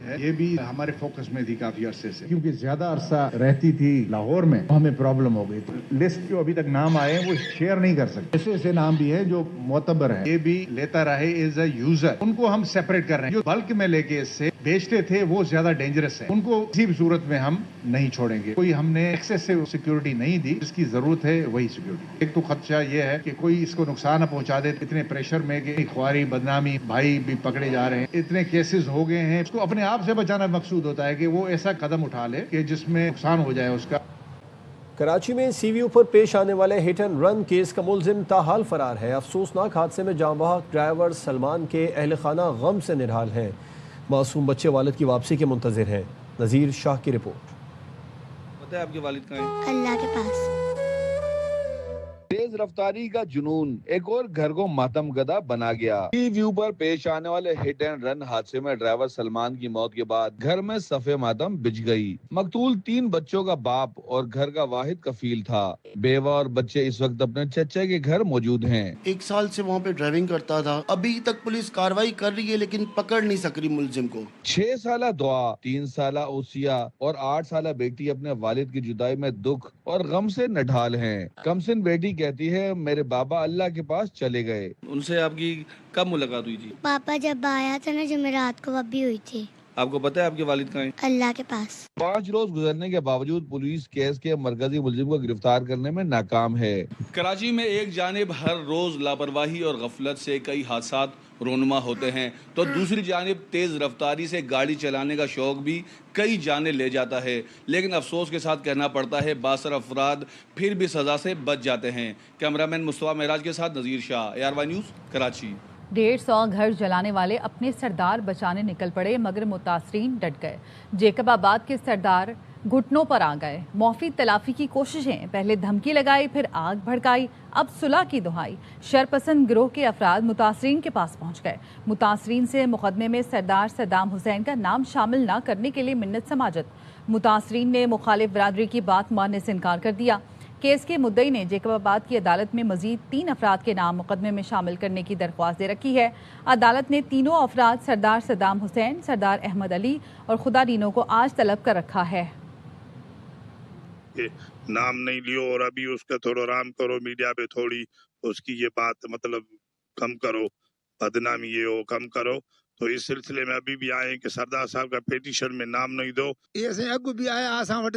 یہ بھی ہمارے فوکس میں تھی کافی عرصے سے، کیونکہ زیادہ عرصہ رہتی تھی لاہور میں، ہمیں پرابلم ہو گئی تھی۔ لسٹ جو ابھی تک نام آئے ہیں وہ شیئر نہیں کر سکتے، ایسے نام بھی ہیں جو معتبر ہیں، یہ بھی لیتا رہے ایز اے یوزر، ان کو ہم سیپریٹ کر رہے ہیں۔ جو بلک میں لے کے اس سے بیچتے تھے وہ زیادہ ڈینجرس ہے، ان کو کسی بھی صورت میں ہم نہیں چھوڑیں گے۔ کوئی ہم نے ایکسیسو سیکیورٹی نہیں دی، جس کی ضرورت ہے وہی سیکیورٹی۔ ایک تو خدشہ یہ ہے کہ کوئی اس کو نقصان نہ پہنچا دے، اتنے پریشر میں کہ خواری بدنامی بھائی بھی پکڑے جا رہے ہیں، اتنے کیسز ہو گئے ہیں، اس کو اپنے آپ سے بچانا مقصود ہوتا ہے کہ وہ ایسا قدم اٹھا لے کہ جس میں نقصان ہو جائے اس کا۔ کراچی میں سی وی او پر پیش آنے والے ہٹ اینڈ رن کیس کا ملزم تاحال فرار ہے۔ افسوسناک حادثے میں جاں بحق ڈرائیور سلمان کے اہل خانہ غم سے نڈھال ہیں۔ معصوم بچے والد کی واپسی کے منتظر ہیں۔ نذیر شاہ کی رپورٹ۔ بتائیں آپ کے والد کہاں ہیں؟ اللہ کے پاس۔ تیز رفتاری کا جنون ایک اور گھر کو ماتم گدا بنا گیا۔ سی ویو پر پیش آنے والے ہٹ اینڈ رن حادثے میں ڈرائیور سلمان کی موت کے بعد گھر میں صف ماتم بچھ گئی۔ مقتول 3 بچوں کا باپ اور گھر کا واحد کفیل تھا۔ بیوہ اور بچے اس وقت اپنے چچا کے گھر موجود ہیں۔ 1 سال سے وہاں پہ ڈرائیونگ کرتا تھا، ابھی تک پولیس کاروائی کر رہی ہے لیکن پکڑ نہیں سک رہی ملزم کو۔ 6 سالہ دعا، 3 سالہ اوسیہ اور 8 سالہ بیٹی اپنے والد کی جدائی میں دکھ اور غم سے نڈھال ہیں۔ کمسن بیٹی کہتی ہے میرے بابا اللہ کے پاس چلے گئے۔ ان سے آپ کی کب ملاقات ہوئی تھی؟ پاپا جب آیا تھا نا جمعرات کو، اب بھی ہوئی تھی۔ آپ کو پتہ ہے آپ کے والد کہاں ہیں؟ اللہ کے پاس۔ 5 روز گزرنے کے باوجود پولیس کیس کے مرکزی ملزم کو گرفتار کرنے میں ناکام ہے۔ کراچی میں ایک جانب ہر روز لاپرواہی اور غفلت سے کئی حادثات رونما ہوتے ہیں تو دوسری جانب تیز رفتاری سے گاڑی چلانے کا شوق بھی کئی جانیں لے جاتا ہے، لیکن افسوس کے ساتھ کہنا پڑتا ہے باثر افراد پھر بھی سزا سے بچ جاتے ہیں۔ کیمرامین مصطفیٰ معراج کے ساتھ نذیر شاہ، ARY نیوز، کراچی۔ 150 گھر جلانے والے اپنے سردار بچانے نکل پڑے مگر متاثرین ڈٹ گئے۔ جیکب آباد کے سردار گھٹنوں پر آ گئے۔ مفید تلافی کی کوششیں، پہلے دھمکی لگائی پھر آگ بھڑکائی، اب صلح کی دہائی۔ شرپسند گروہ کے افراد متاثرین کے پاس پہنچ گئے۔ متاثرین سے مقدمے میں سردار صدام حسین کا نام شامل نہ کرنے کے لیے منت سماجت۔ متاثرین نے مخالف برادری کی بات ماننے سے انکار کر دیا۔ کیس کے مدعی نے جیکب آباد کی عدالت میں مزید 3 افراد کے نام مقدمے میں شامل کرنے کی درخواست دے رکھی ہے۔ عدالت نے تینوں افراد سردار صدام حسین، سردار احمد علی اور خدا رینو کو آج طلب کر رکھا ہے۔ نام نہیں لیو اور ابھی اس کا تھوڑا آرام کرو، میڈیا پہ تھوڑی اس کی یہ بات مطلب کم کرو، بدنامی یہ ہو کم کرو، تو اس سلسلے میں ابھی بھی آئے کہ سردار صاحب کا پیٹیشن میں نام نہیں دو۔ یہ اگو بھی آیا اساں what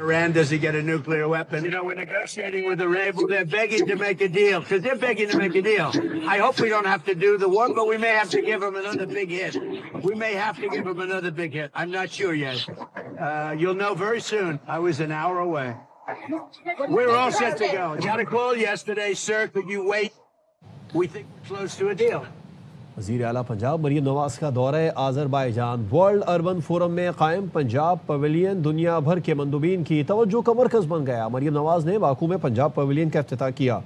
Iran doesn't get a nuclear weapon. You know, we're negotiating with Iran. They're begging to make a deal because they're begging to make a deal. I hope we don't have to do the one, but we may have to give them another big hit. We may have to give them another big hit. I'm not sure yet. You'll know very soon. I was an hour away. We're all set to go. Got a call yesterday, sir. Could you wait? We think we're close to a deal. وزیر اعلیٰ پنجاب مریم نواز کا دورہ Azerbaijan. World urban forum میں قائم Punjab pavilion دنیا بھر کے مندوبین کی توجہ کا مرکز بن گیا۔ مریم نواز نے باکو میں پنجاب پویلین کا افتتاح کیا،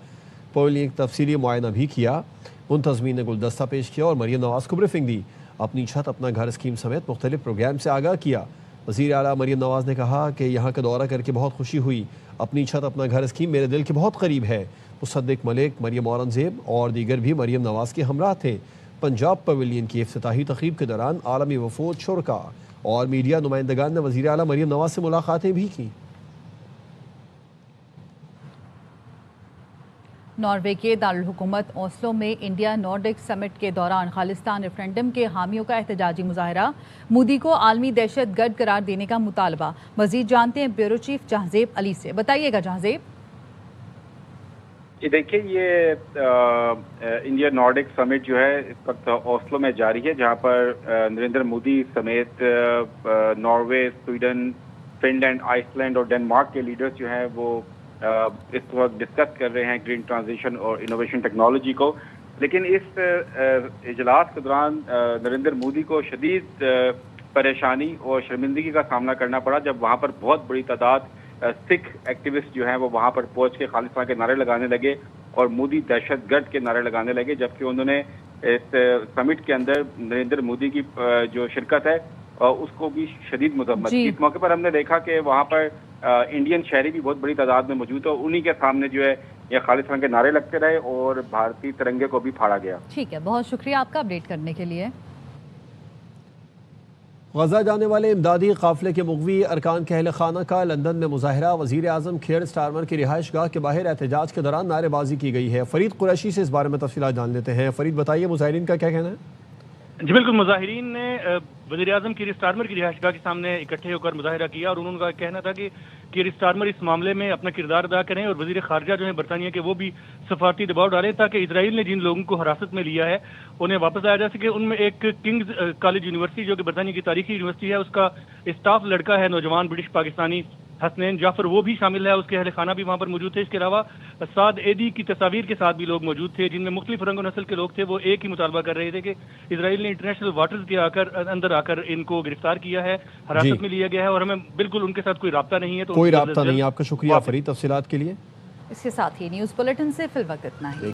پویلین کا تفصیلی معائنہ بھی کیا، منتظمین نے گلدستہ پیش کیا اور مریم نواز کو بریفنگ دی۔ اپنی چھت اپنا گھر اسکیم سمیت مختلف پروگرام سے آگاہ کیا۔ وزیر اعلیٰ مریم نواز نے کہا کہ یہاں کا دورہ کر کے بہت خوشی ہوئی. اپنی چھت اپنا گھر اسکیم میرے دل کے بہت قریب ہے. مصدق ملک، مریم اورنگزیب اور دیگر بھی مریم نواز کے ہمراہ تھے. پنجاب پویلین کی افتتاحی تقریب کے دوران عالمی وفود، شرکا اور میڈیا نمائندگان نے وزیر اعلیٰ مریم نواز سے ملاقاتیں بھی کی. ناروے کے دارالحکومت اوسلو میں انڈیا نارڈک سمٹ کے دوران خالصتان ریفرینڈم کے حامیوں کا احتجاجی مظاہرہ. مودی کو عالمی دہشت گرد قرار دینے کا مطالبہ. مزید جانتے ہیں بیورو چیف جہانزیب علی سے. بتائیے گا جہانزیب. دیکھیے، یہ انڈیا نارڈک سمٹ جو ہے اس وقت اوسلو میں جاری ہے، جہاں پر نریندر مودی سمیت Norway, Sweden, Finland, Iceland اور ڈنمارک کے لیڈرز جو ہیں وہ اس وقت ڈسکس کر رہے ہیں گرین ٹرانزیشن اور انوویشن ٹیکنالوجی کو. لیکن اس اجلاس کے دوران نریندر مودی کو شدید پریشانی اور شرمندگی کا سامنا کرنا پڑا جب وہاں پر بہت بڑی تعداد سکھ ایکٹیوسٹ جو ہیں وہ وہاں پر پہنچ کے خالصتان کے نعرے لگانے لگے اور مودی دہشت گرد کے نعرے لگانے لگے، جبکہ انہوں نے اس سمٹ کے اندر نریندر مودی کی جو شرکت ہے اس کو بھی شدید مذمت کی. اس موقع پر ہم نے دیکھا کہ وہاں پر انڈین شہری بھی بہت بڑی تعداد میں موجود ہے، انہی کے سامنے جو ہے یہ خالصتان کے نعرے لگتے رہے اور بھارتی ترنگے کو بھی پھاڑا گیا. ٹھیک ہے، بہت شکریہ آپ کا اپڈیٹ کرنے کے لیے. غزہ جانے والے امدادی قافلے کے مغوی ارکان کے اہل خانہ کا لندن میں مظاہرہ. وزیر اعظم کیئر سٹارمر کی رہائش گاہ کے باہر احتجاج کے دوران نعرے بازی کی گئی ہے. فرید قریشی سے اس بارے میں تفصیلات جان لیتے ہیں. فرید، بتائیے مظاہرین کا کیا کہنا ہے؟ جی بالکل، مظاہرین نے وزیر اعظم کیئر سٹارمر کی رہائش گاہ کے سامنے اکٹھے ہو کر مظاہرہ کیا اور انہوں کا کہنا تھا کہ کیئر سٹارمر اس معاملے میں اپنا کردار ادا کریں اور وزیر خارجہ جو ہیں برطانیہ کے وہ بھی سفارتی دباؤ ڈالیں تاکہ اسرائیل نے جن لوگوں کو حراست میں لیا ہے انہیں واپس لایا جا سکے. ان میں ایک کنگز کالج یونیورسٹی جو کہ برطانیہ کی تاریخی یونیورسٹی ہے، اس کا اسٹاف لڑکا ہے نوجوان برٹش پاکستانی حسنین جعفر، وہ بھی شامل ہے. اس کے اہل خانہ بھی وہاں پر موجود تھے. اس کے علاوہ سعد ایدی کی تصاویر کے ساتھ بھی لوگ موجود تھے، جن میں مختلف رنگ و نسل کے لوگ تھے. وہ ایک ہی مطالبہ کر رہے تھے کہ اسرائیل نے انٹرنیشنل واٹرز کے اندر آ کر ان کو گرفتار کیا ہے، حراست میں لیا گیا ہے اور ہمیں بالکل ان کے ساتھ کوئی رابطہ نہیں ہے. کوئی رابطہ نہیں. آپ کا شکریہ فرید تفصیلات کے لیے. اس کے ساتھ ہی نیوز بلیٹن سے فی الوقت اتنا ہی.